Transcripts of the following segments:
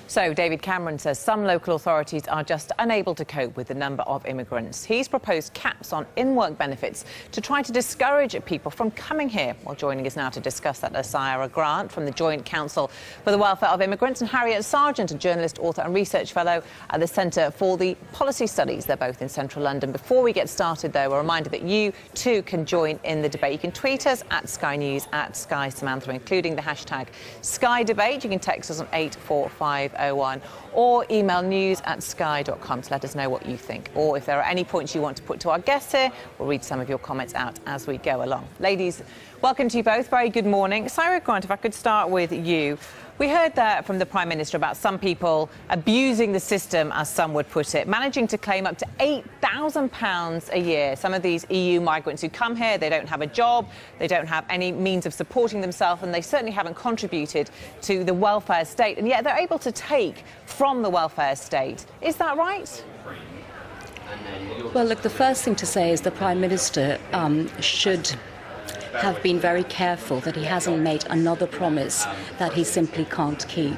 So David Cameron says some local authorities are just unable to cope with the number of immigrants. He's proposed caps on in-work benefits to try to discourage people from coming here. Well, joining us now to discuss that are Saira Grant from the Joint Council for the Welfare of Immigrants and Harriet Sargent, a journalist, author and research fellow at the Centre for the Policy Studies. They're both in central London. Before we get started, though, a reminder that you too can join in the debate. You can tweet us at Sky News, at Sky Samantha, including the hashtag Sky Debate. You can text us on 84501 or email news@sky.com to let us know what you think. Or if there are any points you want to put to our guests here, we'll read some of your comments out as we go along. Ladies, welcome to you both. Very good morning. Saira Grant, if I could start with you. We heard that from the Prime Minister about some people abusing the system, as some would put it, managing to claim up to £8,000 a year. Some of these EU migrants who come here, they don't have a job, they don't have any means of supporting themselves, and they certainly haven't contributed to the welfare state, and yet they're able to take from the welfare state. Is that right? Well, look, the first thing to say is the Prime Minister should have been very careful that he hasn't made another promise that he simply can't keep.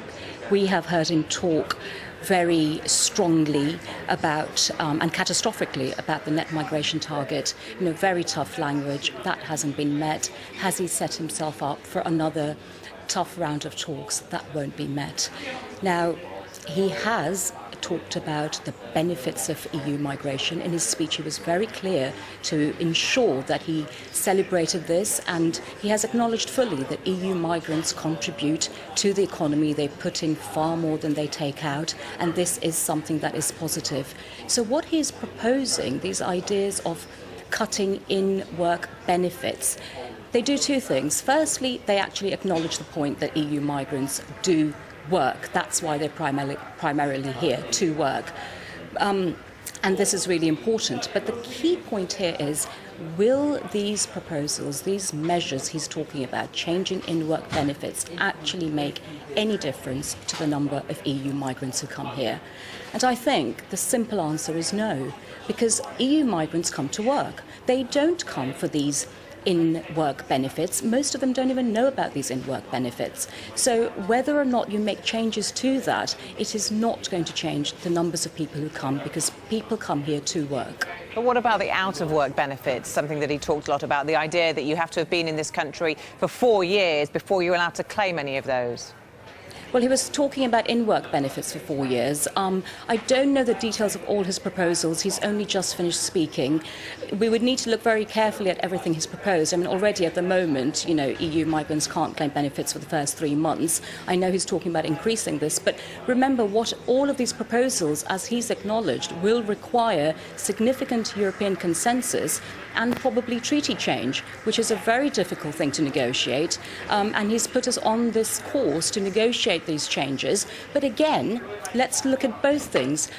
We have heard him talk very strongly about and catastrophically about the net migration target. Very tough language. That hasn't been met. Has he set himself up for another tough round of talks? That won't be met. Now, he has talked about the benefits of EU migration. In his speech, he was very clear to ensure that he celebrated this, and he has acknowledged fully that EU migrants contribute to the economy. They put in far more than they take out, and this is something that is positive. So what he is proposing, these ideas of cutting in work benefits, they do two things. Firstly, they actually acknowledge the point that EU migrants do work. That's why they're primarily here, to work. And this is really important. But the key point here is, will these proposals, these measures he's talking about, changing in-work benefits, actually make any difference to the number of EU migrants who come here? And I think the simple answer is no, because EU migrants come to work. They don't come for these in-work benefits. Most of them don't even know about these in-work benefits. So whether or not you make changes to that, it is not going to change the numbers of people who come, because people come here to work. But what about the out-of-work benefits, something that he talked a lot about, the idea that you have to have been in this country for 4 years before you're allowed to claim any of those? Well, he was talking about in-work benefits for 4 years. I don't know the details of all his proposals. He's only just finished speaking. We would need to look very carefully at everything he's proposed. I mean, already at the moment, EU migrants can't claim benefits for the first 3 months. I know he's talking about increasing this, but remember what all of these proposals, as he's acknowledged, will require significant European consensus and probably treaty change, which is a very difficult thing to negotiate. And he's put us on this course to negotiate these changes. But again, let's look at both things.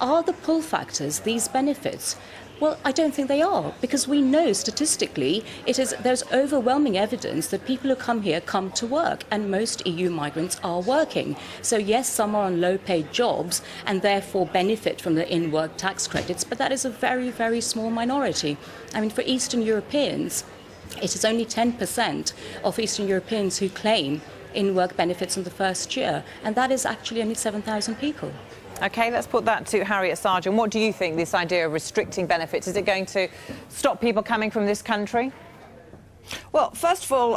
Are the pull factors these benefits? Well, I don't think they are, because we know statistically there's overwhelming evidence that people who come here come to work, and most EU migrants are working. So yes, some are on low-paid jobs and therefore benefit from the in-work tax credits, but that is a very, very small minority. I mean, for Eastern Europeans, it is only 10% of Eastern Europeans who claim in-work benefits in the first year, and that is actually only 7,000 people. OK, let's put that to Harriet Sargent. What do you think, this idea of restricting benefits? Is it going to stop people coming from this country? Well, first of all,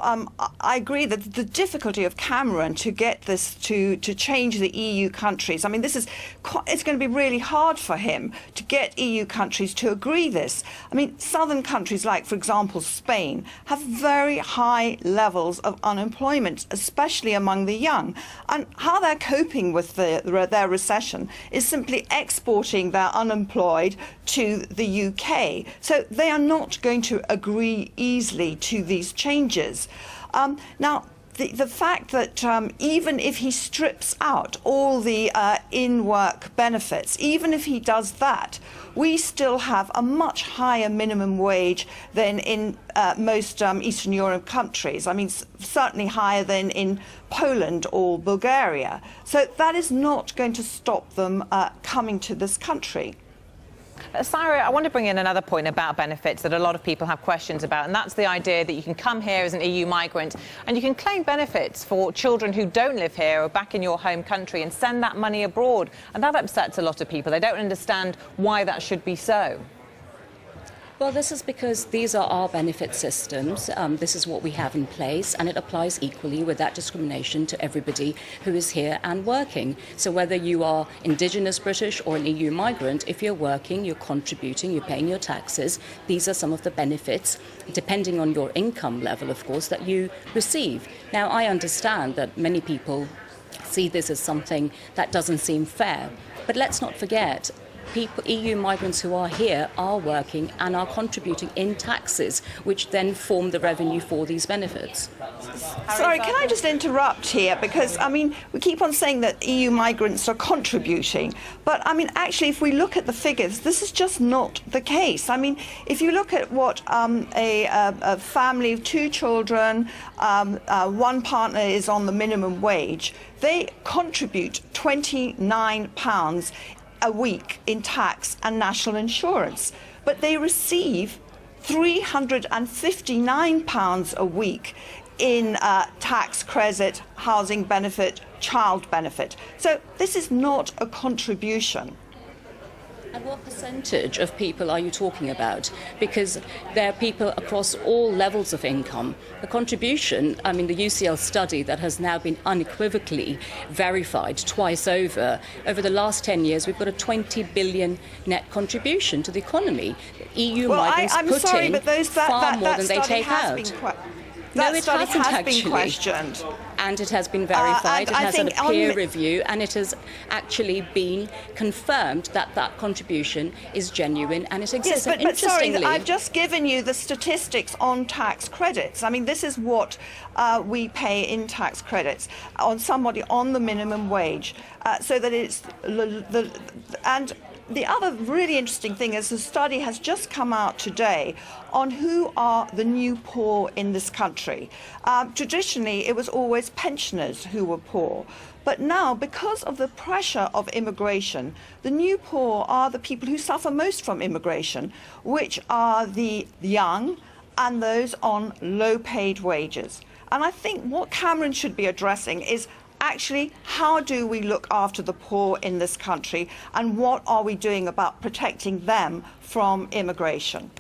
I agree that the difficulty of Cameron to get this to change the EU countries, I mean, it's going to be really hard for him to get EU countries to agree this. I mean, southern countries like, for example, Spain, have very high levels of unemployment, especially among the young. And how they're coping with their recession is simply exporting their unemployed to the UK. So they are not going to agree easily to these changes. Now, the fact that even if he strips out all the in-work benefits, even if he does that, we still have a much higher minimum wage than in most Eastern Europe countries. I mean, certainly higher than in Poland or Bulgaria. So that is not going to stop them coming to this country. Saira, I want to bring in another point about benefits that a lot of people have questions about, and that's the idea that you can come here as an EU migrant and you can claim benefits for children who don't live here or back in your home country and send that money abroad. And that upsets a lot of people. They don't understand why that should be so. Well, this is because these are our benefit systems. This is what we have in place, and it applies equally without discrimination to everybody who is here and working. So whether you are indigenous British or an EU migrant, if you're working, you're contributing, you're paying your taxes, these are some of the benefits, depending on your income level, of course, that you receive. Now, I understand that many people see this as something that doesn't seem fair, but let's not forget, EU migrants who are here are working and are contributing in taxes, which then form the revenue for these benefits. Sorry, can I just interrupt here? Because, I mean, we keep on saying that EU migrants are contributing. But, I mean, actually, if we look at the figures, this is just not the case. I mean, if you look at what a family of 2 children, one partner is on the minimum wage, they contribute £29 a week in tax and national insurance, but they receive £359 a week in tax credit, housing benefit, child benefit. So this is not a contribution. And what percentage of people are you talking about? Because there are people across all levels of income. The contribution, I mean, the UCL study that has now been unequivocally verified twice over the last 10 years, we've got a 20 billion net contribution to the economy. EU migrants put in far more than they take out. No, it hasn't actually. And it has been verified, it has had a peer review, and it has actually been confirmed that that contribution is genuine and it exists. Yes, but sorry, I've just given you the statistics on tax credits. I mean, this is what we pay in tax credits on somebody on the minimum wage, so that it's and the other really interesting thing is the study has just come out today on who are the new poor in this country. Traditionally, it was always pensioners who were poor. But now, because of the pressure of immigration, the new poor are the people who suffer most from immigration, which are the young and those on low-paid wages. And I think what Cameron should be addressing is actually, how do we look after the poor in this country, and what are we doing about protecting them from immigration?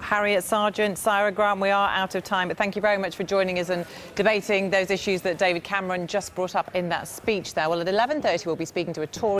Harriet Sargent, Saira Grant, we are out of time, but thank you very much for joining us and debating those issues that David Cameron just brought up in that speech there. Well, at 11:30 we'll be speaking to a Tory